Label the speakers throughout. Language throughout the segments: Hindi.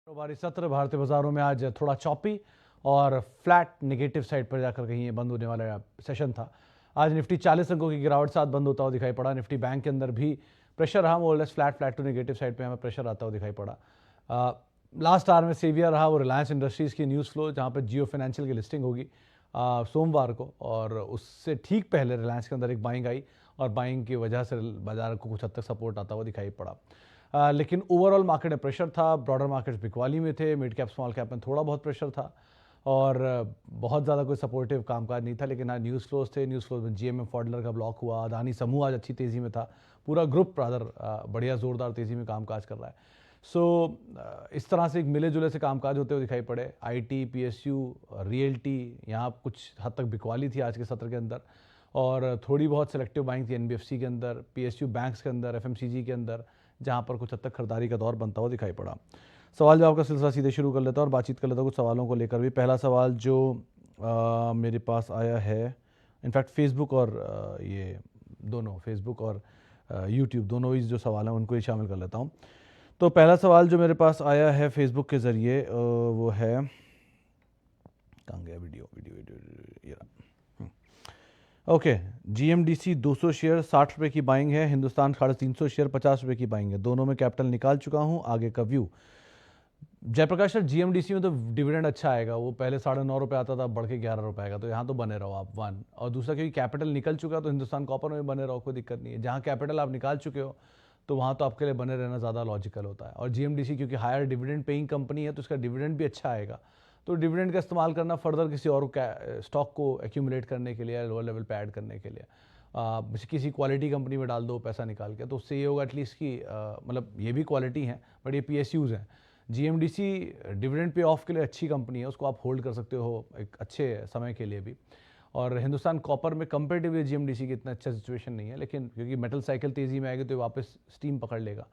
Speaker 1: कारोबारी सत्र भारतीय बाजारों में आज थोड़ा चॉपी और फ्लैट नेगेटिव साइड पर जाकर कहीं ये बंद होने वाला सेशन था। आज निफ्टी 40 अंकों की गिरावट साथ बंद होता हुआ दिखाई पड़ा। निफ्टी बैंक के अंदर भी प्रेशर रहा, more less flat to negative side पे हमें प्रेशर आता हुआ दिखाई पड़ा। लास्ट आवर में सेवियर रहा वो रिलायंस इंडस्ट्रीज़ की न्यूज़ फ्लो, जहाँ पर जियो फाइनेंशियल की लिस्टिंग होगी सोमवार को, और उससे ठीक पहले रिलायंस के अंदर एक बाइंग आई और बाइंग की वजह से बाजार को कुछ हद तक सपोर्ट आता हुआ दिखाई पड़ा। लेकिन ओवरऑल मार्केट में प्रेशर था। ब्रॉडर मार्केट्स बिकवाली में थे, मिड कैप स्मॉल कैप में थोड़ा बहुत प्रेशर था और बहुत ज़्यादा कोई सपोर्टिव कामकाज नहीं था। लेकिन आज न्यूज़ फ्लोज थे, न्यूज़ फ्लोज में जीएमएम फॉडलर का ब्लॉक हुआ, अदानी समूह आज अच्छी तेज़ी में था, पूरा ग्रुप रादर बढ़िया ज़ोरदार तेज़ी में कामकाज कर रहा है। इस तरह से एक मिले जुले से कामकाज होते हुए दिखाई पड़े। आईटी, पीएसयू, रियल्टी, यहाँ कुछ हद तक बिकवाली थी आज के सत्र के अंदर, और थोड़ी बहुत सेलेक्टिव बाइंग थी एनबीएफसी के अंदर, पीएसयू बैंक्स के अंदर, एफएमसीजी के अंदर, जहाँ पर कुछ हद तक खरीदारी का दौर बनता हुआ दिखाई पड़ा। सवाल जवाब का सिलसिला सीधे शुरू कर लेता हूँ और बातचीत कर लेता हूँ कुछ सवालों को लेकर भी। पहला सवाल जो मेरे पास आया है, इनफैक्ट फेसबुक और ये दोनों, फेसबुक और यूट्यूब दोनों ही जो सवाल हैं उनको ही शामिल कर लेता हूँ। तो पहला सवाल जो मेरे पास आया है फेसबुक के ज़रिए वो है, कहाँ गया वीडियो, ये रहा। ओके, जीएमडीसी 200 शेयर 60 रुपये की बाइंग है, हिंदुस्तान 350 शेयर 50 रुपये की बाइंग है, दोनों में कैपिटल निकाल चुका हूँ। आगे का व्यू, जयप्रकाश सर जीएमडीसी में तो डिविडेंड अच्छा आएगा, वो पहले 9.5 रुपये आता था, बढ़ के 11 रुपये आएगा, तो यहाँ तो बने रहो आप, वन। और दूसरा क्योंकि कैपिटल निकल चुका तो हिंदुस्तान कॉपर में बने रहो, कोई दिक्कत नहीं है। जहाँ कैपिटल आप निकाल चुके हो तो वहाँ तो आपके लिए बने रहना ज़्यादा लॉजिकल होता है। और जीएमडीसी क्योंकि हायर डिविडेंड पेइंग कंपनी है तो उसका डिविडेंड भी अच्छा आएगा, तो डिविडेंड का इस्तेमाल करना फर्दर किसी और स्टॉक को एक्यूमुलेट करने के लिए, लोअर लेवल पे ऐड करने के लिए, किसी क्वालिटी कंपनी में डाल दो पैसा निकाल के, तो उससे ये होगा एटलीस्ट कि मतलब ये भी क्वालिटी है बट ये पीएसयूज़ हैं। जीएमडीसी डिविडेंड पे ऑफ के लिए अच्छी कंपनी है, उसको आप होल्ड कर सकते हो एक अच्छे समय के लिए भी। और हिंदुस्तान कॉपर में कंपेरेटिवली जीएमडीसी की इतना अच्छा सिचुएशन नहीं है, लेकिन क्योंकि मेटल साइकिल तेज़ी में आएगी तो वापस स्टीम पकड़ लेगा।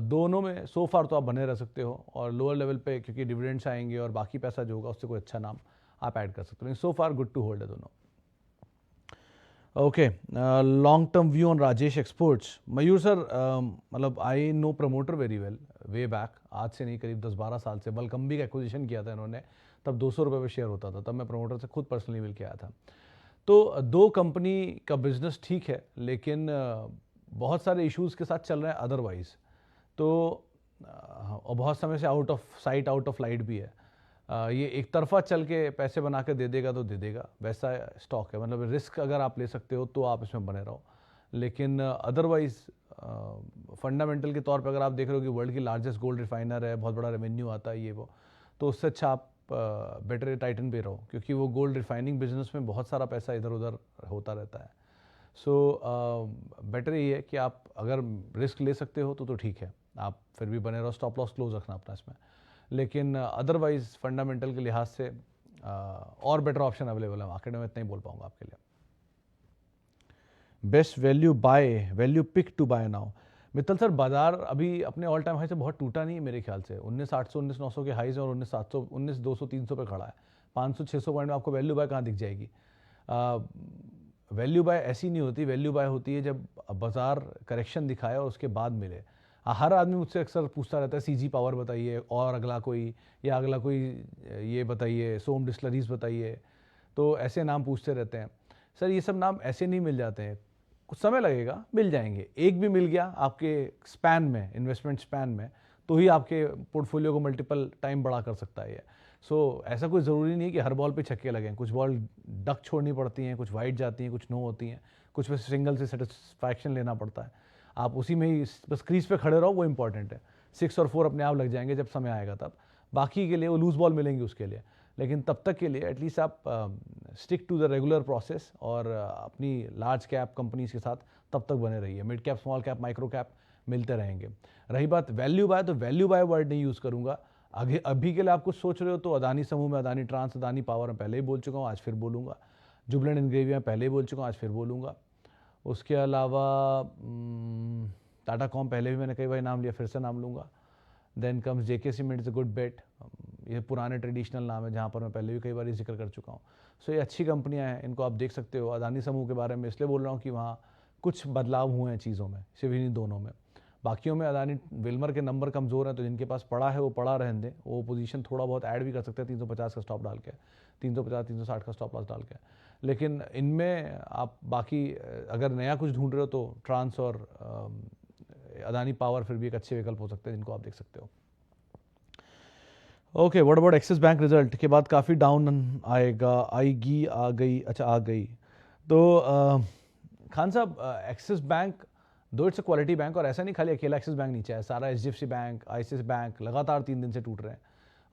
Speaker 1: दोनों में सो फार तो आप बने रह सकते हो, और लोअर लेवल पे क्योंकि डिविडेंड्स आएंगे और बाकी पैसा जो होगा उससे कोई अच्छा नाम आप ऐड कर सकते हो। So far good to hold है दोनों। Okay, long term view on Rajesh exports. Mayur sir, मतलब I know promoter very well way back, आज से नहीं करीब 10-12 साल से। बलकम्बी का एक्विजिशन किया था इन्होंने, तब 200 रुपये पे शेयर होता था, तब मैं प्रमोटर से खुद पर्सनली मिल के आया था। तो दो कंपनी का बिजनेस ठीक है, लेकिन बहुत सारे इश्यूज़ के साथ चल रहे हैं अदरवाइज़, तो और बहुत समय से out of sight out of light भी है। ये एक तरफा चल के पैसे बना के दे देगा तो दे देगा, वैसा स्टॉक है। मतलब रिस्क अगर आप ले सकते हो तो आप इसमें बने रहो, लेकिन अदरवाइज़ फंडामेंटल के तौर पे अगर आप देख रहे हो कि वर्ल्ड की लार्जेस्ट गोल्ड रिफाइनर है, बहुत बड़ा रेवेन्यू आता है ये वो, तो उससे अच्छा आप बेटर टाइटन पे रहो, क्योंकि वो गोल्ड रिफाइनिंग बिजनेस में बहुत सारा पैसा इधर उधर होता रहता है। बेटर ये है कि आप अगर रिस्क ले सकते हो तो ठीक है, आप फिर भी बने रहो, स्टॉप लॉस क्लोज रखना अपना इसमें। लेकिन अदरवाइज फंडामेंटल के लिहाज से और बेटर ऑप्शन अवेलेबल है मार्केट में, इतना ही बोल पाऊंगा आपके लिए। Best value buy, value pick to buy now. Mittal sir, बाजार अभी अपने ऑल टाइम हाई से बहुत टूटा नहीं है मेरे ख्याल से। 19,800 19,900 के हाईज और 19,700 19,200 300 पे खड़ा है। 500-600 पॉइंट में आपको वैल्यू बाय कहाँ दिख जाएगी? वैल्यू बाय ऐसी नहीं होती, वैल्यू बाय होती है जब बाजार करेक्शन दिखाए और उसके बाद मिले। हर आदमी मुझसे अक्सर पूछता रहता है सीजी पावर बताइए, और अगला कोई, या अगला कोई ये बताइए, सोम डिस्लरीज बताइए, तो ऐसे नाम पूछते रहते हैं। सर ये सब नाम ऐसे नहीं मिल जाते हैं, कुछ समय लगेगा, मिल जाएंगे। एक भी मिल गया आपके स्पैन में, इन्वेस्टमेंट स्पैन में, तो ही आपके पोर्टफोलियो को मल्टीपल टाइम बड़ा कर सकता है ये। ऐसा कोई ज़रूरी नहीं है कि हर बॉल पे छक्के लगें, कुछ बॉल डक छोड़नी पड़ती हैं, कुछ वाइड जाती हैं, कुछ नो होती हैं, कुछ वैसे सिंगल से सेटिस्फैक्शन लेना पड़ता है। आप उसी में ही बस क्रीज पे खड़े रहो, वो इंपॉर्टेंट है। 6 और 4 अपने आप लग जाएंगे जब समय आएगा तब, बाकी के लिए वो लूज बॉल मिलेंगी उसके लिए। लेकिन तब तक के लिए एटलीस्ट आप stick to the regular process और अपनी लार्ज कैप कंपनीज के साथ तब तक बने रहिए। Mid cap, small cap, micro cap मिलते रहेंगे। रही बात वैल्यू बाय, तो वैल्यू बाय वर्ड नहीं यूज़ करूँगा। अभी के लिए आप कुछ सोच रहे हो तो अदानी समूह में, अदानी ट्रांस, अदानी पावर में पहले ही बोल चुका हूँ, आज फिर बोलूँगा। जुबलेंट इंग्रेविया में पहले ही बोल चुका हूँ, आज फिर बोलूँगा। उसके अलावा टाटा कॉम पहले भी मैंने कई बार नाम लिया, फिर से नाम लूँगा। Then comes JK cement, is a good bet. ये पुराने ट्रेडिशनल नाम है जहाँ पर मैं पहले भी कई बार जिक्र कर चुका हूँ। ये अच्छी कंपनियाँ हैं, इनको आप देख सकते हो। अदानी समूह के बारे में इसलिए बोल रहा हूँ कि वहाँ कुछ बदलाव हुए हैं चीज़ों में, सिर्फ इन्हीं दोनों में। बाकियों में अदानी विल्मर के नंबर कमज़ोर हैं, तो जिनके पास पड़ा है वो पड़ा रहने दें, वो पोजीशन थोड़ा बहुत ऐड भी कर सकते हैं 350 का स्टॉप डाल के, 350 360 का स्टॉप लॉस डाल के। लेकिन इनमें आप बाकी अगर नया कुछ ढूंढ रहे हो तो ट्रांस और अदानी पावर फिर भी एक अच्छे विकल्प हो सकते हैं जिनको आप देख सकते हो। Okay, what about axis bank result के बाद काफ़ी डाउन आएगा, आएगी, आ गई, अच्छा आ गई। तो खान साहब, एक्सिस बैंक दो इट्स अ क्वालिटी बैंक, और ऐसा नहीं खाली अकेला एक्सिस बैंक नीचे है, सारा HDFC बैंक, ICICI बैंक लगातार 3 दिन से टूट रहे हैं,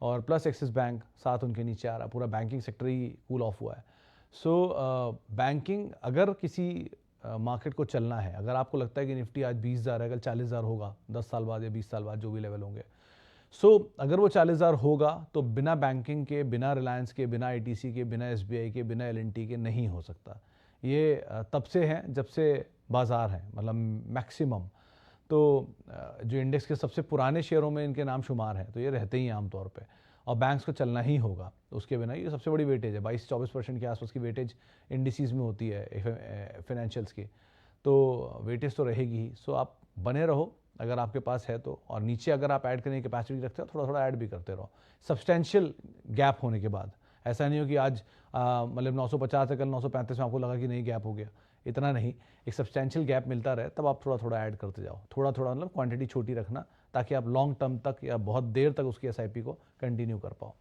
Speaker 1: और प्लस एक्सिस बैंक साथ उनके नीचे आ रहा है, पूरा बैंकिंग सेक्टर ही कूल ऑफ हुआ है। सो बैंकिंग, अगर किसी मार्केट को चलना है, अगर आपको लगता है कि निफ्टी आज 20,000 है, कल 40,000 होगा 10 साल बाद या 20 साल बाद जो भी लेवल होंगे, अगर वो 40,000 होगा तो बिना बैंकिंग के, बिना रिलायंस के, बिना ITC के, बिना SBI के, बिना L&T के नहीं हो सकता। ये तब से हैं जब से बाज़ार है, मतलब मैक्सिमम। तो जो इंडेक्स के सबसे पुराने शेयरों में इनके नाम शुमार हैं, तो ये रहते ही हैं आमतौर पे, और बैंक्स को चलना ही होगा, उसके बिना ये सबसे बड़ी वेटेज है, 22-24% के आसपास की वेटेज इंडिसीज़ में होती है फाइनेंशियल्स की, तो वेटेज तो रहेगी ही। सो आप बने रहो अगर आपके पास है तो, और नीचे अगर आप ऐड करने की कैपेसिटी रखते हो थोड़ा थोड़ा ऐड भी करते रहो, सब्सटेंशियल गैप होने के बाद। ऐसा नहीं हो कि आज मतलब 950 है, कल 935 में आपको लगा कि नहीं गैप हो गया, इतना नहीं, एक सब्सटेंशियल गैप मिलता रहे, तब आप थोड़ा थोड़ा ऐड करते जाओ, थोड़ा थोड़ा, मतलब क्वांटिटी छोटी रखना, ताकि आप लॉन्ग टर्म तक या बहुत देर तक उसकी SIP को कंटिन्यू कर पाओ।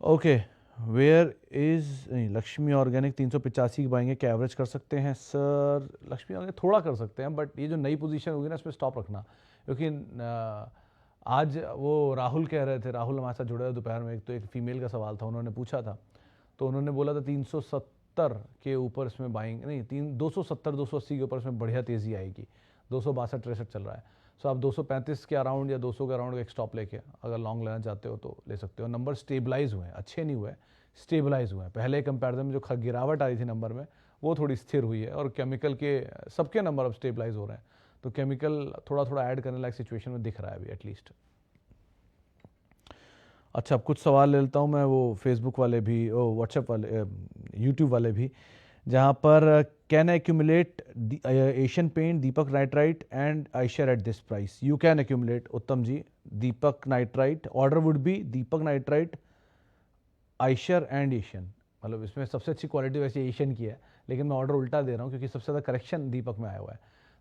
Speaker 1: Okay, where is Lakshmi organic 385 की बाइंग है, क्या एवरेज कर सकते हैं सर? लक्ष्मी ऑर्गेनिक थोड़ा कर सकते हैं, बट ये जो नई पोजीशन होगी ना, इसमें स्टॉप रखना, क्योंकि आज वो राहुल कह रहे थे, राहुल हमारे साथ जुड़े हुए दोपहर में, एक फीमेल का सवाल था, उन्होंने पूछा था, तो उन्होंने बोला था 370 के ऊपर इसमें बाइंग नहीं, 270-280 के ऊपर इसमें बढ़िया तेज़ी आएगी, 262-63 चल रहा है। सो आप 235 के अराउंड या 200 के अराउंड का एक स्टॉप लेके अगर लॉन्ग लेना चाहते हो तो ले सकते हो। नंबर स्टेबलाइज हुए हैं, अच्छे नहीं हुए, स्टेबलाइज हुए हैं। पहले कंपैरिजन में जो गिरावट आई थी नंबर में, वो थोड़ी स्थिर हुई है, और केमिकल के सबके नंबर अब स्टेबलाइज हो रहे हैं, तो केमिकल थोड़ा थोड़ा ऐड करने लायक सिचुएशन में दिख रहा है अभी एटलीस्ट। अच्छा, अब कुछ सवाल ले लेता हूँ मैं, वो फेसबुक वाले भी, व्हाट्सएप वाले, यूट्यूब वाले भी, जहाँ पर can accumulate Asian paint, Deepak nitrite and Eicher at this price? You can accumulate Uttam ji, Deepak nitrite, order would be Deepak nitrite, Eicher and Asian, मतलब इसमें सबसे अच्छी क्वालिटी वैसे एशियन की है, लेकिन मैं ऑर्डर उल्टा दे रहा हूँ क्योंकि सबसे ज़्यादा करेक्शन दीपक में आया हुआ है,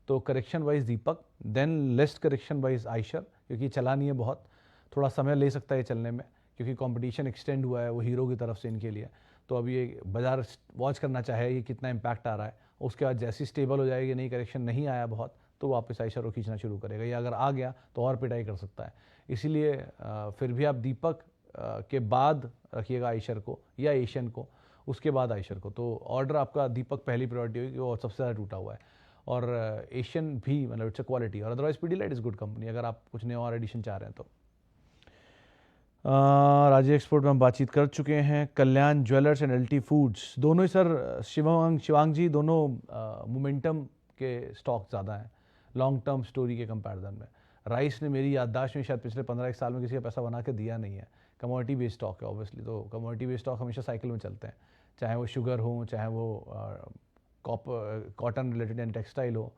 Speaker 1: तो करेक्शन वाइज दीपक, देन लेस्ट करेक्शन वाइज आइशर, क्योंकि चला नहीं है बहुत, थोड़ा समय ले सकता है चलने में, क्योंकि कंपटीशन एक्सटेंड हुआ है वो हीरो की तरफ से इनके लिए, तो अभी ये बाजार वॉच करना चाहे ये कितना इम्पैक्ट आ रहा है, उसके बाद जैसी स्टेबल हो जाएगी, नई करेक्शन नहीं आया बहुत, तो वापस आइशर को खींचना शुरू करेगा, या अगर आ गया तो और पिटाई कर सकता है। इसीलिए फिर भी आप दीपक के बाद रखिएगा आइशर को या एशियन को, उसके बाद आइशर को, तो ऑर्डर आपका दीपक पहली प्रायोरिटी होगी, वो सबसे ज़्यादा टूटा हुआ है, और एशियन भी, मतलब इट्स अ क्वालिटी, और otherwise Pidilite is good company अगर आप कुछ नए और एडिशन चाह रहे हैं तो। राजी एक्सपोर्ट में हम बातचीत कर चुके हैं, कल्याण ज्वेलर्स एंड LT फूड्स दोनों ही सर, शिवांग जी, दोनों मोमेंटम के स्टॉक ज़्यादा हैं लॉन्ग टर्म स्टोरी के कंपैरिजन में। राइस ने मेरी याददाश्त में शायद पिछले 15 साल में किसी का पैसा बना के दिया नहीं है, कमोडिटी बेस्ड स्टॉक है ऑब्वियसली, तो कमोडिटी बेस्ड स्टॉक हमेशा साइकिल में चलते हैं, चाहे वो शुगर हो, चाहे वो कॉटन रिलेटेड एंड टेक्सटाइल हो,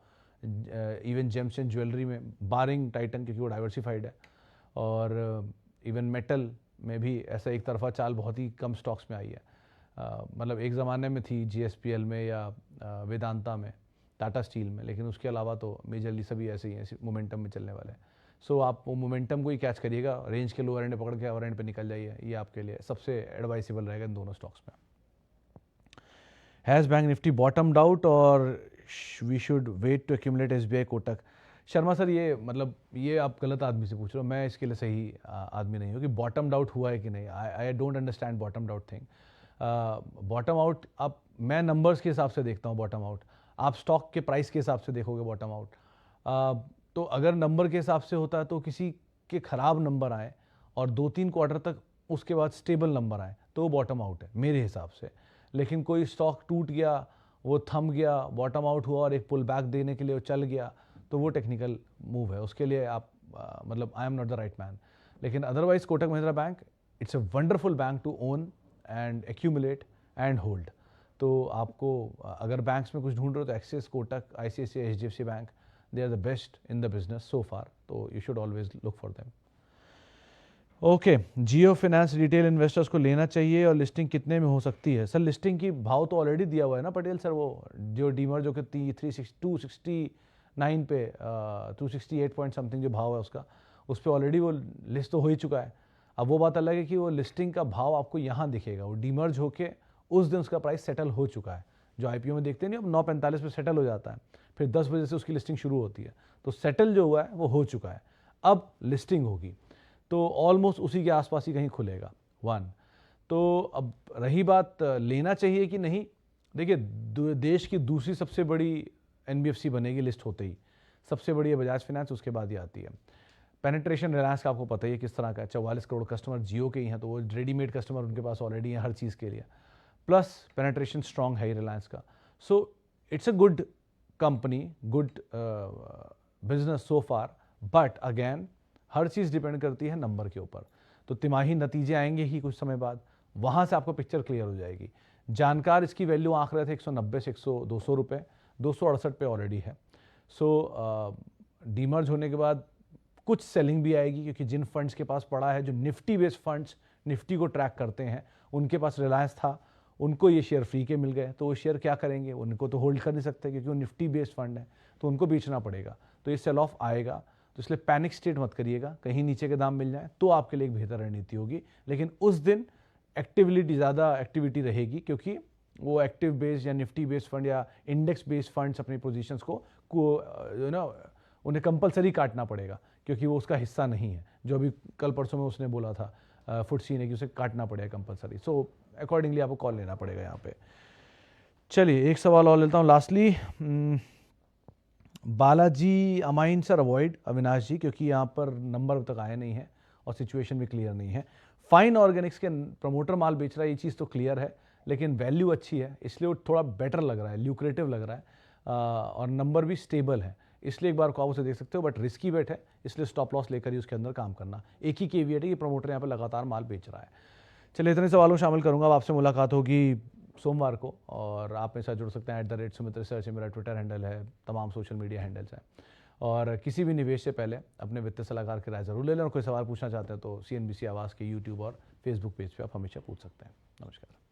Speaker 1: इवन जेम्स एंड ज्वेलरी में बारिंग टाइटन, क्योंकि वो डाइवर्सिफाइड है, और इवन मेटल में भी ऐसा एक तरफा चाल बहुत ही कम स्टॉक्स में आई है, मतलब एक ज़माने में थी GSPL में या वेदांता में, टाटा स्टील में, लेकिन उसके अलावा तो मेजरली सभी ऐसे ही हैं मोमेंटम में चलने वाले हैं। सो आप वो मोमेंटम को ही कैच करिएगा, रेंज के लोअर एंड पकड़ के अवर एंड पे निकल जाइए, ये आपके लिए सबसे एडवाइसेबल रहेगा इन दोनों स्टॉक्स में। Has bank Nifty bottomed out और we should wait to accumulate SBI Kotak? Sharma sir, ये मतलब ये आप गलत आदमी से पूछ रहे हो, मैं इसके लिए सही आदमी नहीं हूँ कि बॉटम आउट हुआ है कि नहीं, I don't understand bottom out thing. Bottom out आप, मैं नंबर्स के हिसाब से देखता हूँ बॉटम आउट, आप स्टॉक के प्राइस के हिसाब से देखोगे बॉटम आउट। तो अगर नंबर के हिसाब से होता है तो किसी के ख़राब नंबर आए और 2-3 क्वार्टर तक उसके बाद स्टेबल नंबर आए तो वो बॉटम आउट है मेरे हिसाब से। लेकिन कोई स्टॉक टूट गया, वो थम गया, बॉटम आउट हुआ और एक पुल बैक देने के लिए वो चल गया, तो वो टेक्निकल मूव है, उसके लिए आप मतलब I am not the right man. लेकिन otherwise Kotak Mahindra bank, it's a wonderful bank to own and accumulate and hold. तो आपको अगर बैंक्स में कुछ ढूंढ रहे हो तो Axis, Kotak, ICICI, HDFC bank, they are the best in the business so far, तो you should always look for them. Okay, Jio finance retail investors को लेना चाहिए और लिस्टिंग कितने में हो सकती है? सर लिस्टिंग की भाव तो ऑलरेडी दिया हुआ है ना पटेल सर, वो जो डीमर जो कि 269 पे 268 पॉइंट समथिंग जो भाव है उसका, उस पर ऑलरेडी वो लिस्ट तो हो ही चुका है। अब वो बात अलग है कि वो लिस्टिंग का भाव आपको यहाँ दिखेगा, वो डीमर्ज होके उस दिन उसका प्राइस सेटल हो चुका है। जो आईपीओ में देखते नहीं, अब 9:45 पे सेटल हो जाता है, फिर 10 बजे से उसकी लिस्टिंग शुरू होती है, तो सेटल जो हुआ है वो हो चुका है। अब लिस्टिंग होगी तो ऑलमोस्ट उसी के आसपास ही कहीं खुलेगा 1। तो अब रही बात लेना चाहिए कि नहीं, देखिए देश की दूसरी सबसे बड़ी एनबीएफसी बनेगी लिस्ट होते ही, सबसे बड़ी है बजाज फाइनेंस, उसके बाद ही आती है। पेनिट्रेशन रिलायंस का आपको पता ही है किस तरह का है, 44 करोड़ कस्टमर जियो के ही हैं, तो वो रेडीमेड कस्टमर उनके पास ऑलरेडी है हर चीज़ के लिए, प्लस पेनिट्रेशन स्ट्रॉन्ग है रिलायंस का। So it's a good company, good business so far, but again her cheese depend करती है नंबर के ऊपर। तो तिमाही नतीजे आएंगे ही कुछ समय बाद, वहाँ से आपको पिक्चर क्लियर हो जाएगी। जानकार इसकी वैल्यू आंक रहे थे 190 से 200 रुपये, 268 पे ऑलरेडी है। सो डीमर्ज होने के बाद कुछ सेलिंग भी आएगी, क्योंकि जिन फंड्स के पास पड़ा है, जो निफ्टी बेस्ड फंड्स निफ्टी को ट्रैक करते हैं, उनके पास रिलायंस था, उनको ये शेयर फ्री के मिल गए, तो वो शेयर क्या करेंगे, उनको तो होल्ड कर नहीं सकते क्योंकि वो निफ्टी बेस्ड फंड है, तो उनको बेचना पड़ेगा, तो ये सेल ऑफ आएगा। तो इसलिए पैनिक स्टेट मत करिएगा, कहीं नीचे के दाम मिल जाए तो आपके लिए एक बेहतर रणनीति होगी, लेकिन उस दिन ज़्यादा एक्टिविटी रहेगी, क्योंकि वो एक्टिव बेस्ड या निफ्टी बेस्ड फंड या इंडेक्स बेस्ड फंड्स अपनी पोजीशंस को उन्हें कंपलसरी काटना पड़ेगा, क्योंकि वो उसका हिस्सा नहीं है, जो अभी कल परसों में उसने बोला था फुटसी ने कि उसे काटना पड़ेगा कंपलसरी। सो अकॉर्डिंगली आपको कॉल लेना पड़ेगा यहाँ पे। चलिए एक सवाल और लेता हूँ lastly, Balaji Amine sir avoid Avinash ji, क्योंकि यहाँ पर नंबर अब तक आए नहीं है और सिचुएशन भी क्लियर नहीं है। फाइन ऑर्गेनिक्स के प्रमोटर माल बेच रहा है, ये चीज़ तो क्लियर है, लेकिन वैल्यू अच्छी है, इसलिए वो थोड़ा बेटर लग रहा है, ल्यूक्रेटिव लग रहा है, और नंबर भी स्टेबल है, इसलिए एक बार को आप उसे देख सकते हो, बट रिस्की बेट है, इसलिए स्टॉप लॉस लेकर ही उसके अंदर काम करना। एक ही केवीएट है कि प्रमोटर यहाँ पर लगातार माल बेच रहा है। चलिए इतने सवालों शामिल करूँगा, अब आपसे मुलाकात होगी सोमवार को, और आप मेरे साथ जुड़ सकते हैं @सुमित रिसर्च, मेरा ट्विटर हैंडल है, तमाम सोशल मीडिया हैंडल्स हैं। और किसी भी निवेश से पहले अपने वित्तीय सलाहकार की राय जरूर ले लें, और कोई सवाल पूछना चाहते हैं तो CNBC आवाज़ के यूट्यूब और फेसबुक पेज पे आप हमेशा पूछ सकते हैं। नमस्कार।